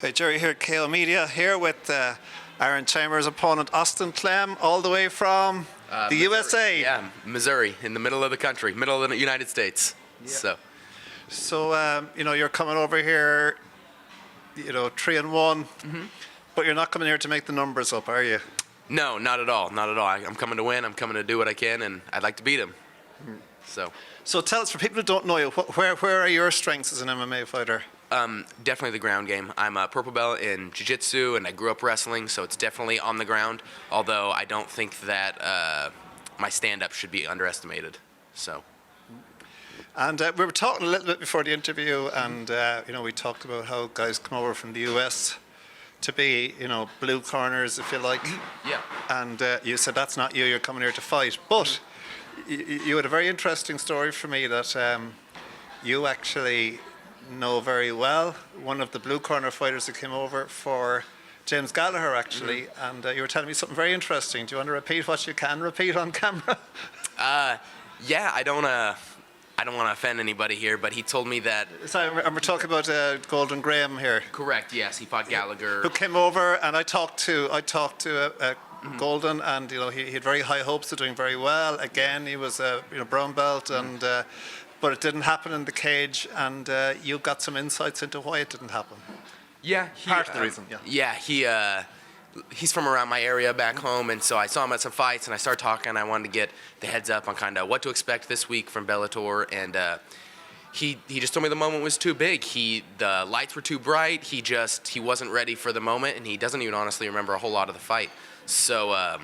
Hey, Jerry here, KO Media, here with Aaron Chalmers' opponent, Austin Clem, all the way from the Missouri. USA. Yeah, Missouri, in the middle of the country, middle of the United States. Yeah. So, you're coming over here, 3-1, but you're not coming here to make the numbers up, are you? No, not at all, not at all. I'm coming to win, I'm coming to do what I can, and I'd like to beat him. So tell us, for people who don't know you, where are your strengths as an MMA fighter? Definitely the ground game. I'm a purple belt in jiu-jitsu, and I grew up wrestling, so it's definitely on the ground, although I don't think that my stand-up should be underestimated. And we were talking a little bit before the interview, and we talked about how guys come over from the US to be, blue corners, if you like. Yeah. And you said that's not you, you're coming here to fight. But you had a very interesting story for me that you actually know very well. One of the blue corner fighters who came over for James Gallagher, actually, and you were telling me something very interesting. Do you want to repeat what you can repeat on camera? Yeah, I don't want to offend anybody here, but he told me that... So, and we're talking about Golden Graham here. Correct, yes, he fought Gallagher. Who came over, and I talked to Golden, and he had very high hopes of doing very well. Again, he was a brown belt, and but it didn't happen in the cage, and you got some insights into why it didn't happen. Yeah, part of the reason. Yeah, he's from around my area back home, and so I saw him at some fights, and I started talking. I wanted to get the heads up on kind of what to expect this week from Bellator, and he just told me the moment was too big. The lights were too bright. He wasn't ready for the moment, and he doesn't even honestly remember a whole lot of the fight. So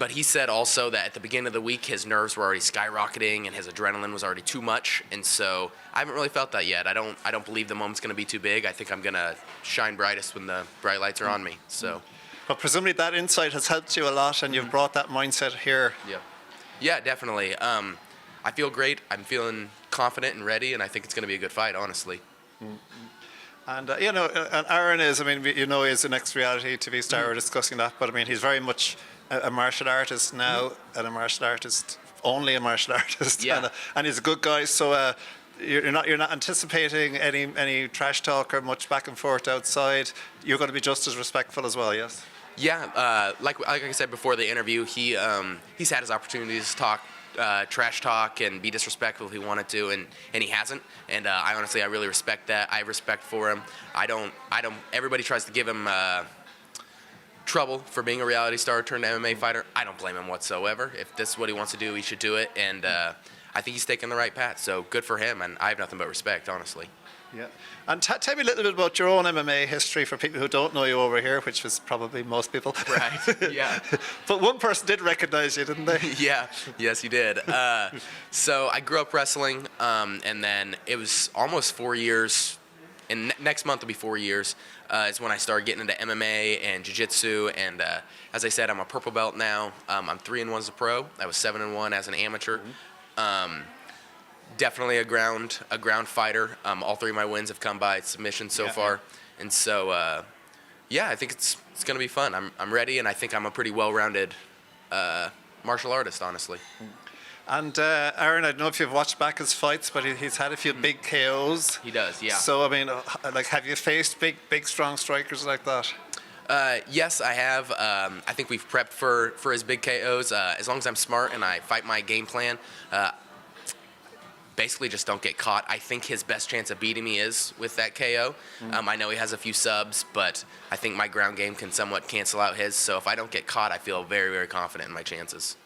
but he said also that at the beginning of the week his nerves were already skyrocketing and his adrenaline was already too much, and so I haven't really felt that yet. I don't believe the moment's going to be too big. I think I'm going to shine brightest when the bright lights are on me. So. But presumably that insight has helped you a lot, and you've brought that mindset here. Yeah, definitely. I feel great. I'm feeling confident and ready, and I think it's going to be a good fight, honestly. And and Aaron is, he's the next reality TV star. We're discussing that, but he's very much a martial artist now, and only a martial artist. Yeah. And he's a good guy. So you're not anticipating any trash talk or much back and forth outside. You're going to be just as respectful as well, yes? Yeah, like I said before the interview, he's had his opportunities to talk trash talk and be disrespectful if he wanted to, and he hasn't. And I really respect that. I have respect for him. Everybody tries to give him trouble for being a reality star turned MMA fighter. I don't blame him whatsoever. If this is what he wants to do, he should do it. And I think he's taking the right path. So good for him. And I have nothing but respect, honestly. Yeah. And tell me a little bit about your own MMA history for people who don't know you over here, which was probably most people. Right, yeah. But one person did recognize you, didn't they? Yeah, yes, you did. So I grew up wrestling, and then it was almost 4 years, and next month will be 4 years, is when I started getting into MMA and jiu-jitsu, and as I said, I'm a purple belt now. I'm 3-1 as a pro. I was 7-1 as an amateur. Definitely a ground fighter. All three of my wins have come by submission so far, and so I think it's going to be fun. I'm ready, and I think I'm a pretty well-rounded martial artist, honestly. And Aaron, I don't know if you've watched back his fights, but he's had a few big KOs. He does, yeah. So have you faced big, strong strikers like that? Yes, I have. I think we've prepped for his big KOs. As long as I'm smart and I fight my game plan. Basically just don't get caught. I think his best chance of beating me is with that KO. I know he has a few subs, but I think my ground game can somewhat cancel out his. So if I don't get caught, I feel very, very confident in my chances.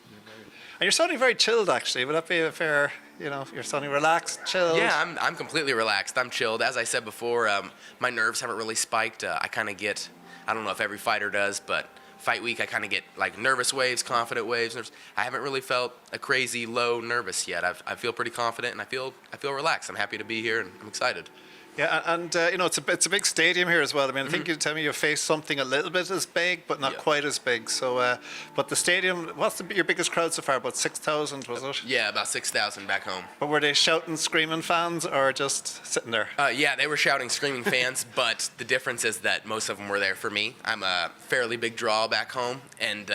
And you're sounding very chilled, actually. Would that be a fair, you're sounding relaxed, chilled? Yeah, I'm completely relaxed. I'm chilled. As I said before, my nerves haven't really spiked. I kind of get, I don't know if every fighter does, but fight week, I kind of get like nervous waves, confident waves. I haven't really felt a crazy low nervous yet. I feel pretty confident, and I feel relaxed. I'm happy to be here, and I'm excited. Yeah, and it's a big stadium here as well. I think you tell me you faced something a little bit as big, but not quite as big. So, but the stadium, what's your biggest crowd so far? About 6,000, was it? Yeah, about 6,000 back home. But were they shouting, screaming fans, or just sitting there? Yeah, they were shouting, screaming fans, but the difference is that most of them were there for me. I'm a fairly big draw back home, and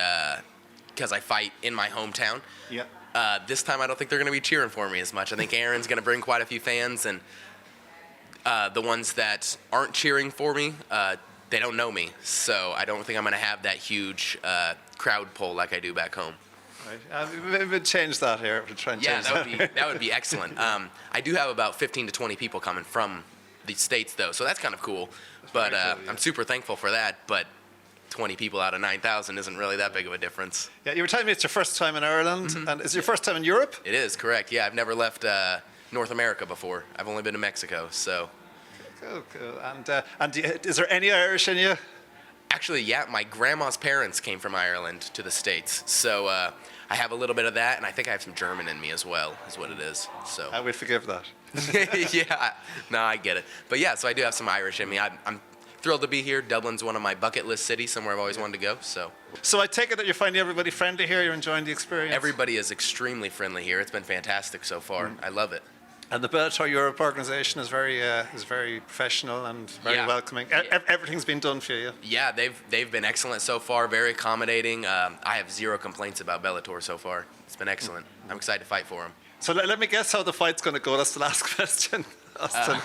because I fight in my hometown. Yeah. This time I don't think they're going to be cheering for me as much. I think Aaron's going to bring quite a few fans, and the ones that aren't cheering for me, they don't know me. So I don't think I'm going to have that huge crowd pull like I do back home. Right. Maybe change that here. We'll try and change that would be excellent. I do have about 15 to 20 people coming from the States, though, so that's kind of cool. But cool, yeah. I'm super thankful for that. But 20 people out of 9,000 isn't really that big of a difference. Yeah, you were telling me it's your first time in Ireland, and is it your first time in Europe? It is, correct. Yeah, I've never left North America before. I've only been to Mexico, so. Cool. And is there any Irish in you? Actually, yeah, my grandma's parents came from Ireland to the States, so I have a little bit of that, and I think I have some German in me as well, is what it is. So. I will forgive that. Yeah, no, I get it. But yeah, so I do have some Irish in me. I'm thrilled to be here. Dublin's one of my bucket list cities, somewhere I've always wanted to go. So I take it that you're finding everybody friendly here. You're enjoying the experience. Everybody is extremely friendly here. It's been fantastic so far. I love it. And the Bellator Europe organisation is very professional and very welcoming. Everything's been done for you. Yeah, they've been excellent so far. Very accommodating. I have zero complaints about Bellator so far. It's been excellent. I'm excited to fight for them. So let me guess how the fight's going to go. That's the last question, Austin.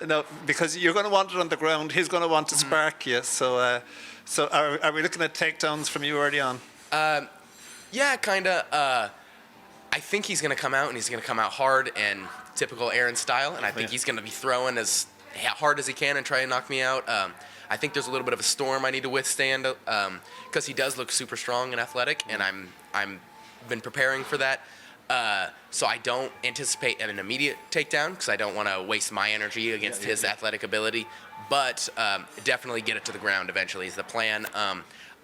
No, because you're going to want it on the ground. He's going to want to spark you. So are we looking at takedowns from you early on? Yeah, kind of. I think he's going to come out, and he's going to come out hard and typical Aaron style, and I think he's going to be throwing as hard as he can and try to knock me out. I think there's a little bit of a storm I need to withstand because he does look super strong and athletic, and I'm been preparing for that. So I don't anticipate an immediate takedown because I don't want to waste my energy against his athletic ability, but definitely get it to the ground eventually is the plan.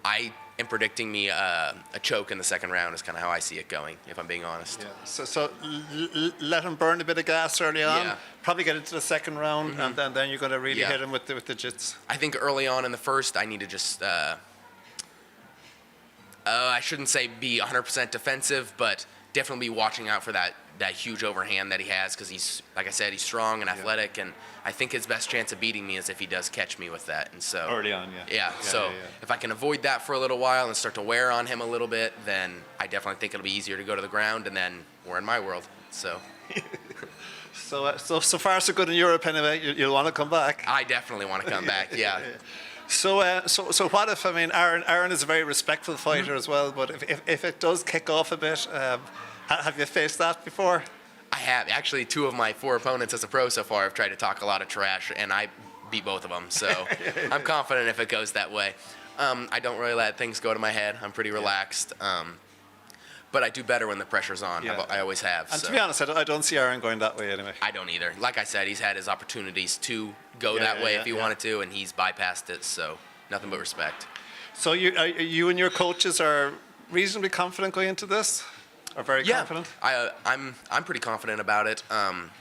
I am predicting me a choke in the second round is kind of how I see it going, if I'm being honest. Yeah. So let him burn a bit of gas early on, probably get into the second round, and then you're going to really hit him with the jits. I think early on in the first, I need to just, I shouldn't say be 100% defensive, but definitely be watching out for that huge overhand that he has because he's, like I said, he's strong and athletic, and I think his best chance of beating me is if he does catch me with that. And so early on, if I can avoid that for a little while and start to wear on him a little bit, then I definitely think it'll be easier to go to the ground, and then we're in my world. So. So far so good in Europe anyway. You'll want to come back. I definitely want to come back. Yeah. So what if, I mean, Aaron is a very respectful fighter as well, but if it does kick off a bit, have you faced that before? I have. Actually, 2 of my 4 opponents as a pro so far have tried to talk a lot of trash, and I beat both of them. So I'm confident if it goes that way. I don't really let things go to my head. I'm pretty relaxed. But I do better when the pressure's on. Yeah. I always have. And to be honest, I don't see Aaron going that way anyway. I don't either. Like I said, he's had his opportunities to go that way if he wanted to, and he's bypassed it. So nothing but respect. So you and your coaches are reasonably confident going into this? Or very confident? I'm pretty confident about it.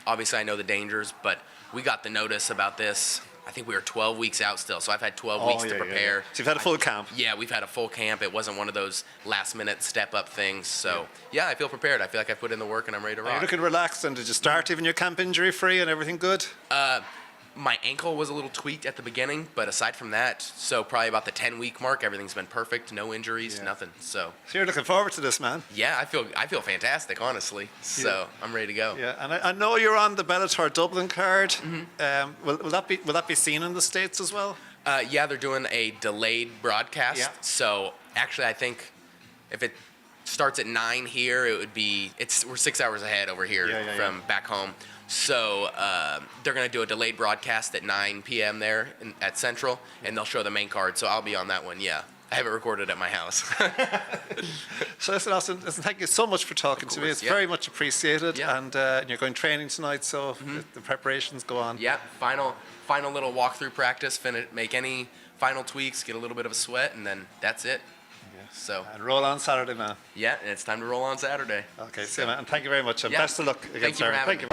Obviously, I know the dangers, but we got the notice about this. I think we were 12 weeks out still, so I've had 12 weeks to prepare. So you've had a full camp? Yeah, we've had a full camp. It wasn't one of those last-minute step-up things. So, yeah, I feel prepared. I feel like I put in the work, and I'm ready to rock. Are you looking relaxed, and did you start even your camp injury-free and everything good? My ankle was a little tweaked at the beginning, but aside from that, so probably about the 10-week mark, everything's been perfect. No injuries, nothing. So you're looking forward to this, man? Yeah, I feel fantastic, honestly. So I'm ready to go. Yeah, and I know you're on the Bellator Dublin card. Will that be seen in the States as well? Yeah, they're doing a delayed broadcast. Yeah. So actually, I think if it starts at 9 here, we're 6 hours ahead over here from back home. So they're going to do a delayed broadcast at 9 p.m. there at Central, and they'll show the main card. So I'll be on that one, yeah. I have it recorded at my house. So listen, Austin, thank you so much for talking to me. It's very much appreciated. Yeah. And you're going training tonight, so the preparations go on. Yeah, final little walkthrough practice, make any final tweaks, get a little bit of a sweat, and then that's it. So and roll on Saturday, man. Yeah, and it's time to roll on Saturday. Okay, see you, man. And thank you very much. And best of luck against Aaron. Thank you.